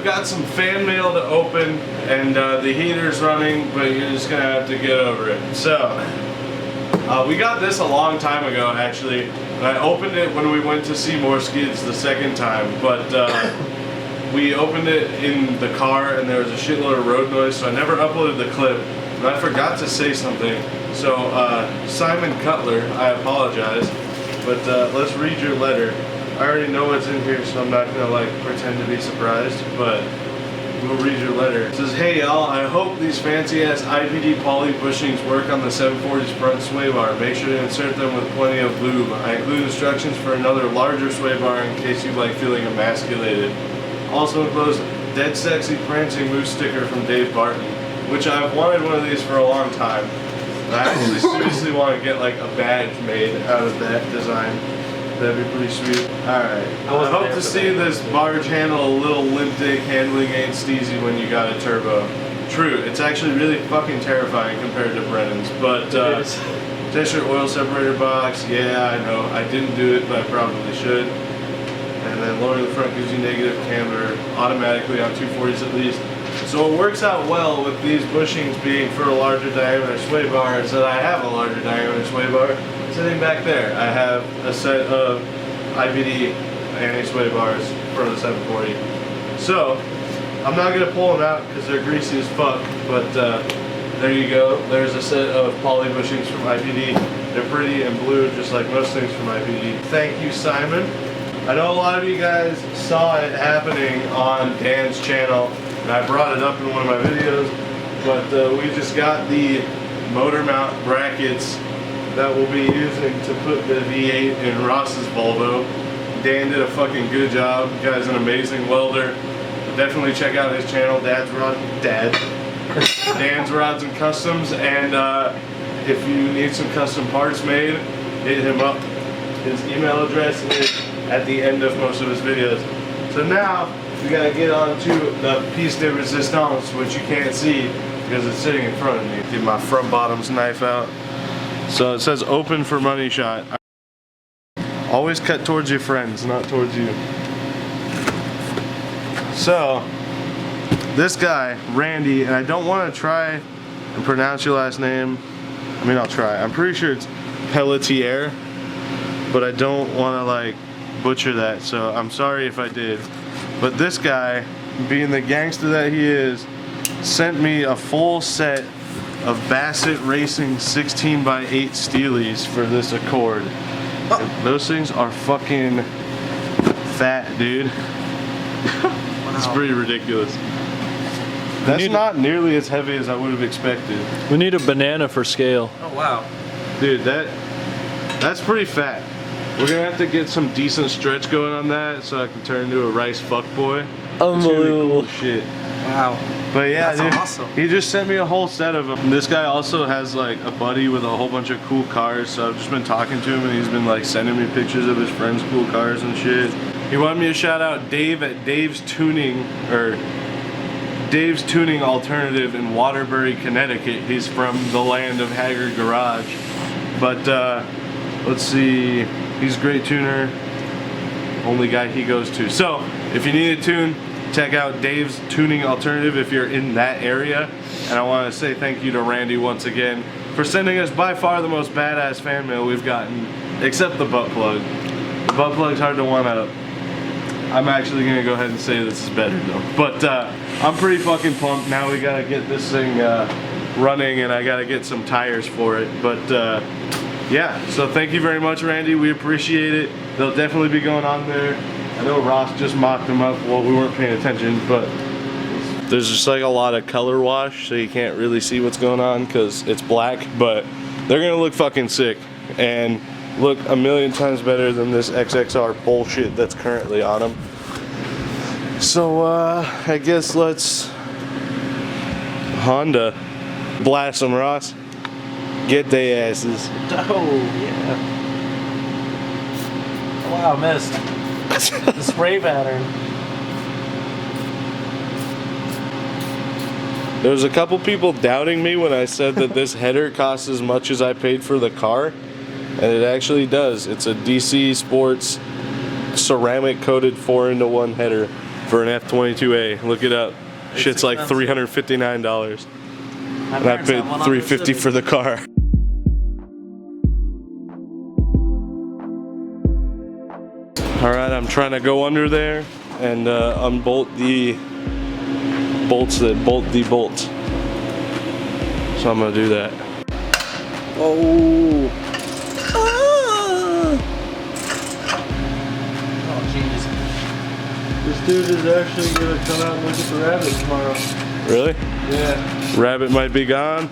got some fan mail to open, and the heater's running, but you're just gonna have to get over it. So, we got this a long time ago, actually. And I opened it when we went to see more skids the second time, but we opened it in the car, and there was a shitload of road noise, so I never uploaded the clip. And I forgot to say something. So, Simon Cutler, I apologize, but let's read your letter. I already know what's in here, so I'm not gonna like pretend to be surprised, but we'll read your letter. It says, hey y'all, I hope these fancy ass IPD poly bushings work on the 740's front sway bar. Make sure to insert them with plenty of lube. I include instructions for another larger sway bar in case you like feeling emasculated. Also enclosed dead sexy prancing moose sticker from Dave Barton, which I've wanted one of these for a long time. And I actually seriously want to get like a badge made out of that design. That'd be pretty sweet. Alright. I hope to see this barge handle a little limp dick. Handling ain't steezy when you got a turbo. True, it's actually really fucking terrifying compared to Brennan's. But test your oil separator box. Yeah, I know. I didn't do it, but I probably should. And then lowering the front gives you negative camber automatically on 240s at least. So it works out well with these bushings being for a larger diameter sway bar, is that I have a larger diameter sway bar. Sitting back there, I have a set of IPD anti-sway bars for the 740. So, I'm not going to pull them out because they're greasy as fuck, but there you go. There's a set of poly bushings from IPD. They're pretty and blue, just like most things from IPD. Thank you, Simon. I know a lot of you guys saw it happening on Dan's channel, and I brought it up in one of my videos, but we just got the motor mount brackets that we'll be using to put the V8 in Ross's Volvo. Dan did a fucking good job. The guy's an amazing welder. Definitely check out his channel, Dan's Rods and Customs. And if you need some custom parts made, hit him up. His email address is at the end of most of his videos. So now we gotta get on to the piece de resistance, which you can't see because it's sitting in front of me. Get my front bottoms knife out. So it says open for money shot. Always cut towards your friends, not towards you. So, this guy, Randy, and I don't want to try and pronounce your last name. I mean, I'll try. I'm pretty sure it's Pelletier, but I don't want to like butcher that, so I'm sorry if I did. But this guy, being the gangster that he is, sent me a full set of Bassett Racing 16x8 Steelies for this Accord. Those things are fucking fat, dude. Wow. It's pretty ridiculous. That's not nearly as heavy as I would have expected. We need a banana for scale. Oh wow. Dude, that's pretty fat. We're gonna have to get some decent stretch going on that so I can turn into a rice fuckboy. Unbelievable. Cool shit. Wow. But yeah, that's dude, awesome. He just sent me a whole set of them. This guy also has like a buddy with a whole bunch of cool cars, so I've just been talking to him and he's been like sending me pictures of his friends' cool cars and shit. He wanted me to shout out Dave at Dave's Tuning Alternative in Waterbury, Connecticut. He's from the land of Haggard Garage. But let's see, he's a great tuner. Only guy he goes to. So if you need a tune, check out Dave's Tuning Alternative if you're in that area. And I want to say thank you to Randy once again for sending us by far the most badass fan mail we've gotten, except the butt plug. The butt plug's hard to one up. I'm actually going to go ahead and say this is better though. But I'm pretty fucking pumped. Now we got to get this thing running and I got to get some tires for it. But yeah, so thank you very much, Randy. We appreciate it. They'll definitely be going on there. I know Ross just mocked them up while we weren't paying attention, but there's just like a lot of color wash, so you can't really see what's going on because it's black, but they're gonna look fucking sick and look a million times better than this XXR bullshit that's currently on them. So I guess let's Honda blast them, Ross. Get they asses. Oh yeah. Wow, missed. The spray pattern. There was a couple people doubting me when I said that this header costs as much as I paid for the car, and it actually does. It's a DC Sports ceramic coated 4-into-1 header. for an F22A. Look it up. It's Shit's like expensive. $359. My And I parents paid have one on their $350 Civic. for the car. Alright, I'm trying to go under there and unbolt the bolts that bolt the bolts. So I'm gonna do that. Oh! Oh, jeez. This dude is actually gonna come out and look at the rabbit tomorrow. Really? Yeah. Rabbit might be gone?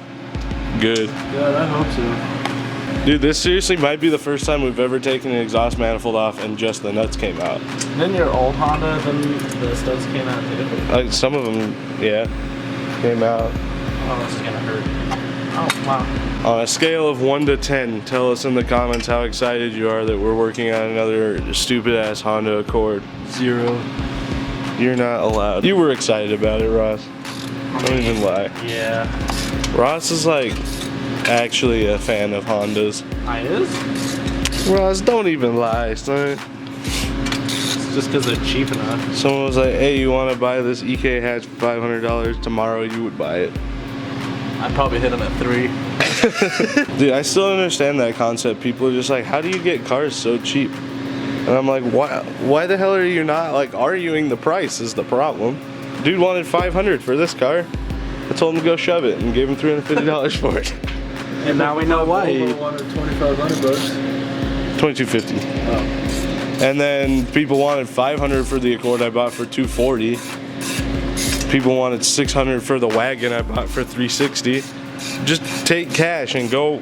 Good. God, I hope so. Dude, this seriously might be the first time we've ever taken an exhaust manifold off and just the nuts came out. Then your old Honda, then the studs came out too. Like some of them, yeah, came out. Oh, this is gonna hurt. Oh, wow. On a scale of 1 to 10, tell us in the comments how excited you are that we're working on another stupid ass Honda Accord. 0. You're not allowed. You were excited about it, Ross. Don't even lie. Yeah. Ross is like actually a fan of Hondas. I is? Ross, don't even lie, son. It's just because they're cheap enough. Someone was like, hey, you want to buy this EK hatch for $500 tomorrow, you would buy it. I'd probably hit them at 3. Dude, I still don't understand that concept. People are just like, how do you get cars so cheap? And I'm like, why the hell are you not like arguing the price is the problem? Dude wanted $500 for this car. I told him to go shove it and gave him $350 for it. And now we know why. Volvo wanted $2,500. $2,250. Oh. And then people wanted $500 for the Accord I bought for $240. People wanted $600 for the wagon I bought for $360. Just take cash and go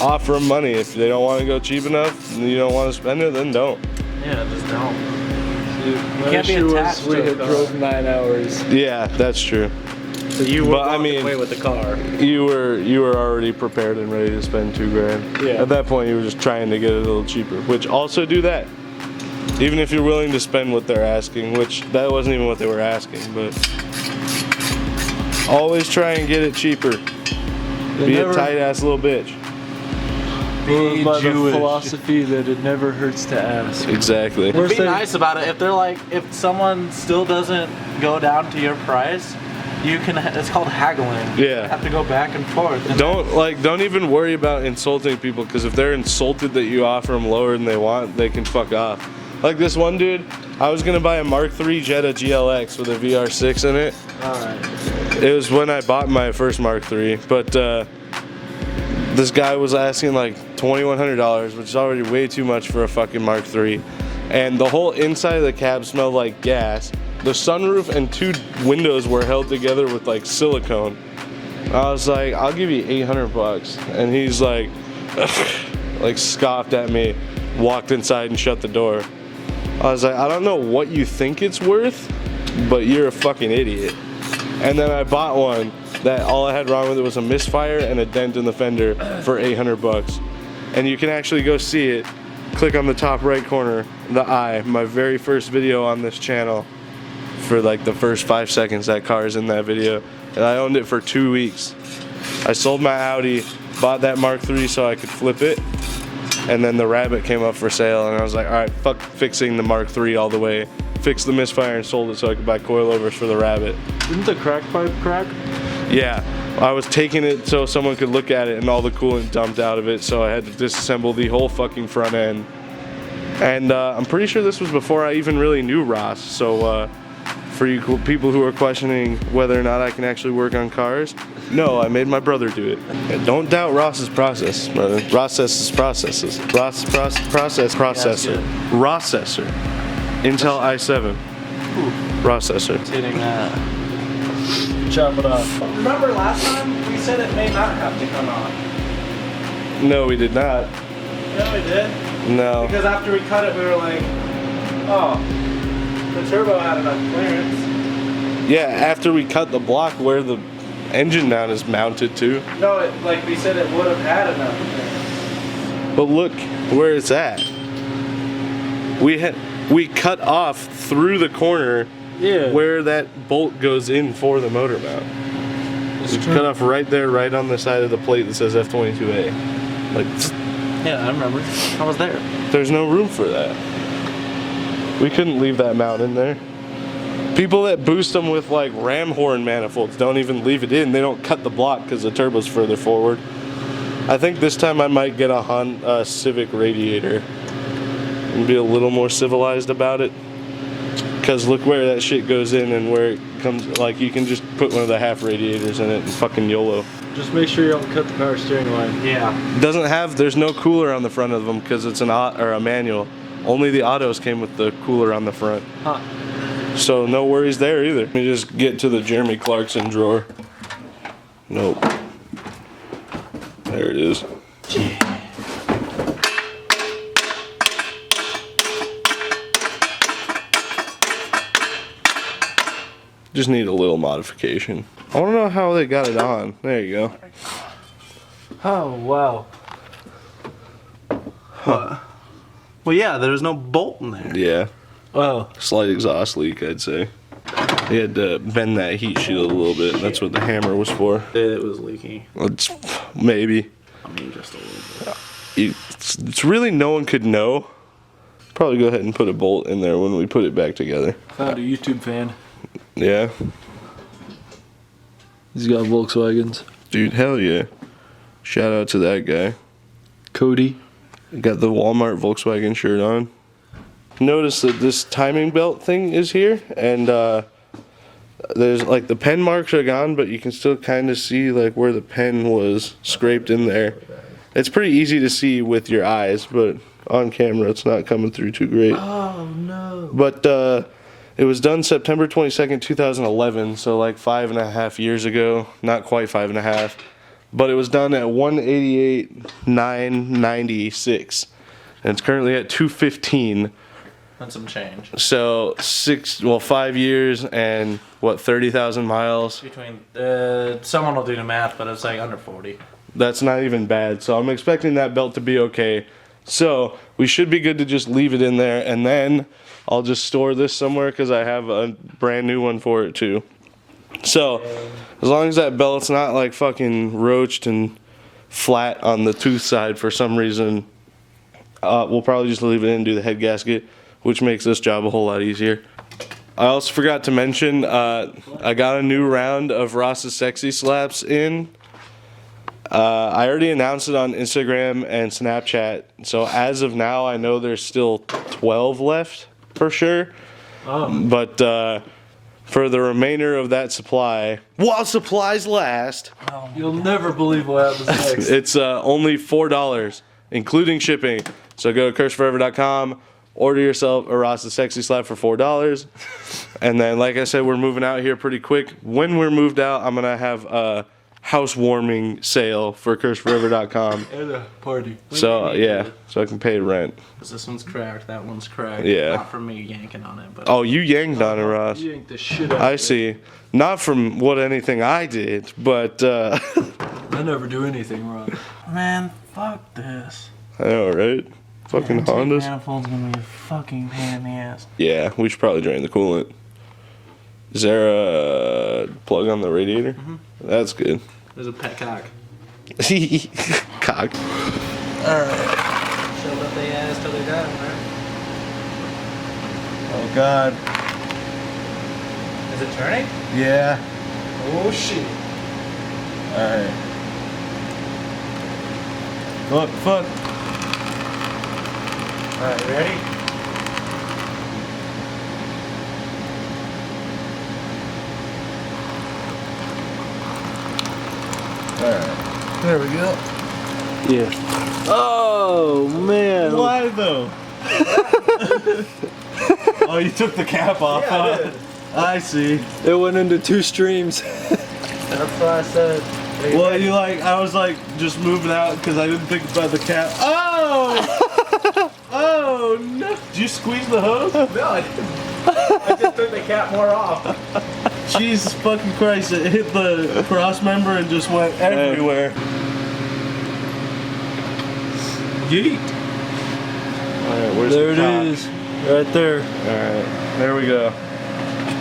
offer them money. If they don't want to go cheap enough and you don't want to spend it, then don't. Yeah, just don't. Dude, my can't be issue was attached we to a had car. drove 9 hours. Yeah, that's true. So you were But, I walking mean- away with the car. You were already prepared and ready to spend $2,000. Yeah. At that point, you were just trying to get it a little cheaper. Which also do that. Even if you're willing to spend what they're asking, which that wasn't even what they were asking, but always try and get it cheaper. Be a tight ass little bitch. Be by the Jewish. philosophy that it never hurts to ask. Exactly. We're Be saying- nice about it. If they're like, if someone still doesn't go down to your price, you can. It's called haggling. Yeah. You have to go back and forth. And Don't even worry about insulting people, because if they're insulted that you offer them lower than they want, they can fuck off. Like this one dude, I was gonna buy a Mark III Jetta GLX with a VR6 in it. Alright. It was when I bought my first Mark III, but this guy was asking like $2,100, which is already way too much for a fucking Mark III. And the whole inside of the cab smelled like gas. The sunroof and 2 windows were held together with like silicone. I was like, I'll give you $800. And he's like, like scoffed at me, walked inside and shut the door. I was like, I don't know what you think it's worth, but you're a fucking idiot. And then I bought one that all I had wrong with it was a misfire and a dent in the fender for $800. And you can actually go see it. Click on the top right corner, the eye, my very first video on this channel. For like the first 5 seconds, that car is in that video. And I owned it for 2 weeks. I sold my Audi, bought that Mark III so I could flip it. And then the Rabbit came up for sale, and I was like, all right, fuck fixing the Mark III all the way. Fixed the misfire and sold it so I could buy coilovers for the Rabbit. Didn't the crack pipe crack? Yeah, I was taking it so someone could look at it and all the coolant dumped out of it, so I had to disassemble the whole fucking front end. And I'm pretty sure this was before I even really knew Ross, so for you people who are questioning whether or not I can actually work on cars, no, I made my brother do it. And don't doubt Ross's process, brother. Ross's processes. Processor. Rossessor. Intel i7. Processor. hitting that. Chop it off. Remember last time we said it may not have to come off? No, we did not. Yeah, we did. No. Because after we cut it, we were like, oh, the turbo had enough clearance. Yeah, after we cut the block where the engine mount is mounted to. No, like we said, it would have had enough clearance. But look where it's at. We cut off through the corner Yeah. where that bolt goes in for the motor mount. We cut off right there, right on the side of the plate that says F22A. Like, Yeah, I remember. I was there. there's no room for that. We couldn't leave that mount in there. People that boost them with like ram horn manifolds don't even leave it in. They don't cut the block because the turbo's further forward. I think this time I might get a Civic radiator and be a little more civilized about it. Because look where that shit goes in and where it comes, like you can just put one of the half radiators in it and fucking YOLO. Just make sure you don't cut the power steering line. Yeah. There's no cooler on the front of them because it's a manual. Only the autos came with the cooler on the front. Huh. So no worries there either. Let me just get to the Jeremy Clarkson drawer. Nope. There it is. Just need a little modification. I want to know how they got it on. There you go. Oh, wow. Huh. Well, yeah, there's no bolt in there. Yeah. Oh. Slight exhaust leak, I'd say. You had to bend that heat shield a little bit. That's what the hammer was for. It was leaky. It's maybe. I mean, just a little bit. It's really no one could know. Probably go ahead and put a bolt in there when we put it back together. Found a YouTube fan. Yeah. He's got Volkswagens. Dude, hell yeah. Shout out to that guy. Cody. Got the Walmart Volkswagen shirt on. Notice that this timing belt thing is here, and there's like the pen marks are gone, but you can still kind of see like where the pen was scraped in there. It's pretty easy to see with your eyes, but on camera it's not coming through too great. Oh, no. But it was done September 22nd, 2011, so like 5.5 years ago. Not quite 5.5. But it was done at 188,996. And it's currently at 215. And some change. So 5 years and what, 30,000 miles? Between, someone will do the math, but it's like under 40. That's not even bad. So I'm expecting that belt to be okay. So we should be good to just leave it in there, and then I'll just store this somewhere because I have a brand new one for it too. So as long as that belt's not like fucking roached and flat on the tooth side for some reason, we'll probably just leave it in and do the head gasket, which makes this job a whole lot easier. I also forgot to mention, I got a new round of Ross's Sexy Slaps in. I already announced it on Instagram and Snapchat, so as of now I know there's still 12 left for sure. But for the remainder of that supply, while supplies last, You'll never believe what happens next. it's only $4 including shipping. So go to curseforever.com, order yourself a Ross's Sexy Slap for $4, and then like I said, we're moving out here pretty quick. When we're moved out, I'm gonna have a housewarming sale for curseforever.com. And a party. So yeah, so I can pay rent. Because this one's cracked, that one's cracked. Yeah. Not from me yanking on it, but. Oh, you yanked on it, Ross. You ain't the shit out I of it. see. Not from anything I did, but I never do anything wrong. Man, fuck this. I know, right? Fucking Hondas. Manifold's gonna be a fucking pain in the ass. Yeah, we should probably drain the coolant. Is there a plug on the radiator? That's good. There's a pet cock. Cock. Alright. So let they ass till they're done, right? Oh God. Is it turning? Yeah. Oh shit. Alright. Fuck. Alright, ready? Alright. There we go. Yeah. Oh man. Why though? Oh, you took the cap off. Yeah, I did. I see. It went into two streams. That's why I said. Well, I was like just moving out because I didn't think about the cap. Oh! Oh no! Did you squeeze the hose? No, I didn't. I just took the cap more off. Jesus fucking Christ! It hit the cross member and just went everywhere. Yeet. All right, where's There the it cock? is. Right there. All right, there we go.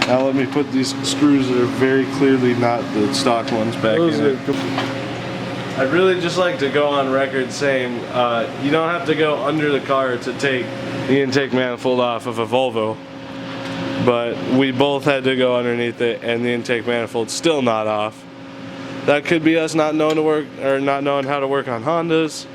Now let me put these screws that are very clearly not the stock ones back Those in are it. I'd really just like to go on record saying you don't have to go under the car to take the intake manifold off of a Volvo. but we both had to go underneath it, and the intake manifold's still not off. That could be us not knowing how to work on Hondas,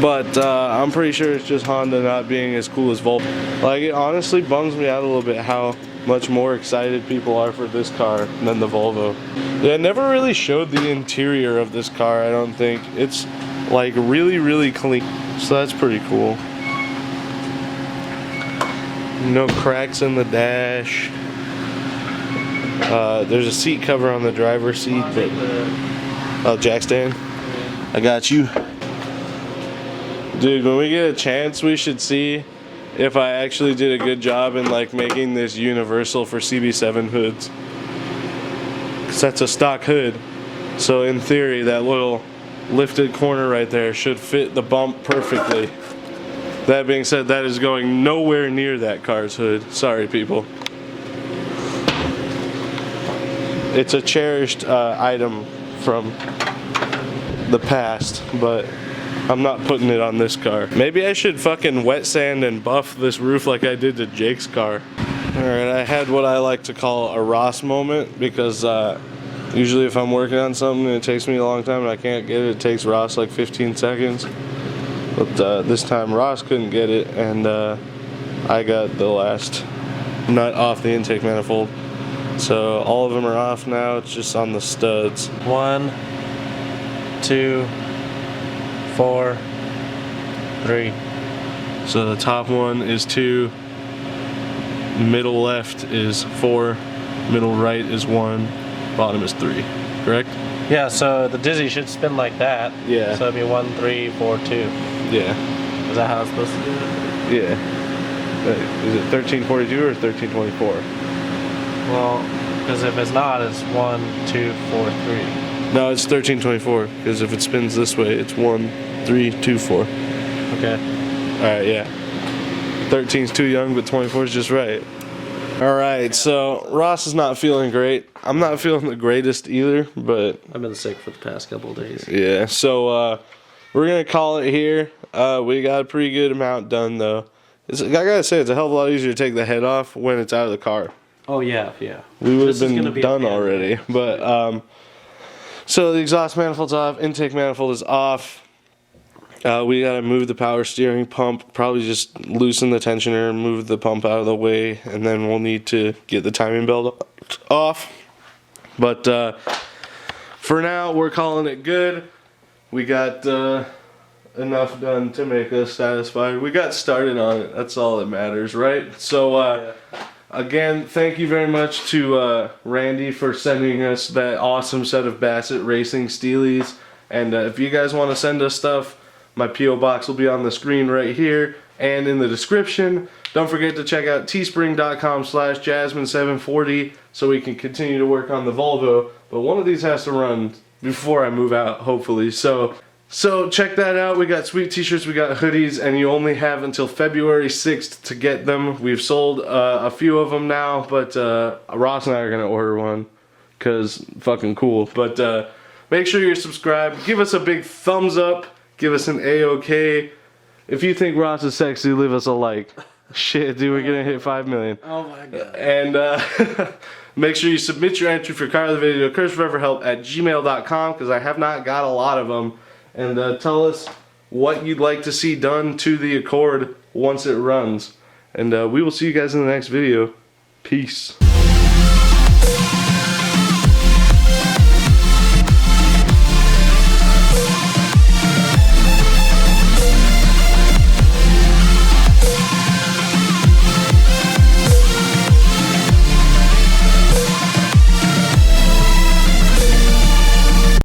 but I'm pretty sure it's just Honda not being as cool as Volvo. Like, it honestly bums me out a little bit how much more excited people are for this car than the Volvo. They never really showed the interior of this car, I don't think. It's like really clean, so that's pretty cool. No cracks in the dash. There's a seat cover on the driver's seat, but oh, jack stand. I got you, dude. When we get a chance, we should see if I actually did a good job in like making this universal for CB7 hoods, because that's a stock hood. So in theory, that little lifted corner right there should fit the bump perfectly. That being said, that is going nowhere near that car's hood. Sorry, people. It's a cherished item from the past, but I'm not putting it on this car. Maybe I should fucking wet sand and buff this roof like I did to Jake's car. Alright, I had what I like to call a Ross moment, because usually if I'm working on something and it takes me a long time and I can't get it, it takes Ross like 15 seconds. But this time Ross couldn't get it, and I got the last nut off the intake manifold. So all of them are off now, it's just on the studs. 1, 2, 4, 3. So the top one is 2, middle left is 4, middle right is 1, bottom is 3, correct? Yeah, so the Dizzy should spin like that. Yeah. So it'd be 1, 3, 4, 2. Yeah. Is that how it's supposed to do it? Yeah. Is it 1342 or 1324? Well, because if it's not, it's 1, 2, 4, 3. No, it's 1324, because if it spins this way, it's 1, 3, 2, 4. Okay. Alright, yeah. 13's too young, but 24 is just right. Alright, so Ross is not feeling great. I'm not feeling the greatest either, but I've been sick for the past couple of days. yeah, so we're going to call it here. We got a pretty good amount done, though. I gotta say, it's a hell of a lot easier to take the head off when it's out of the car. Oh, yeah, yeah. We would have been done already, but so the exhaust manifold's off, intake manifold is off. We gotta move the power steering pump, probably just loosen the tensioner, move the pump out of the way, and then we'll need to get the timing belt off. But for now, we're calling it good. We got enough done to make us satisfied. We got started on it, that's all that matters, right? So again, thank you very much to Randy for sending us that awesome set of Bassett Racing Steelies. And if you guys want to send us stuff, my P.O. box will be on the screen right here and in the description. Don't forget to check out teespring.com/jasmine740 so we can continue to work on the Volvo. But one of these has to run before I move out, hopefully. So check that out. We got sweet t-shirts, we got hoodies, and you only have until February 6th to get them. We've sold a few of them now, but Ross and I are going to order one because fucking cool. But make sure you're subscribed. Give us a big thumbs up. Give us an A-OK. If you think Ross is sexy, leave us a like. Shit, dude, we're going to hit 5 million. Oh my god. And make sure you submit your entry for Car of the Video, cursefforeverhelp@gmail.com, because I have not got a lot of them. And tell us what you'd like to see done to the Accord once it runs. And we will see you guys in the next video. Peace.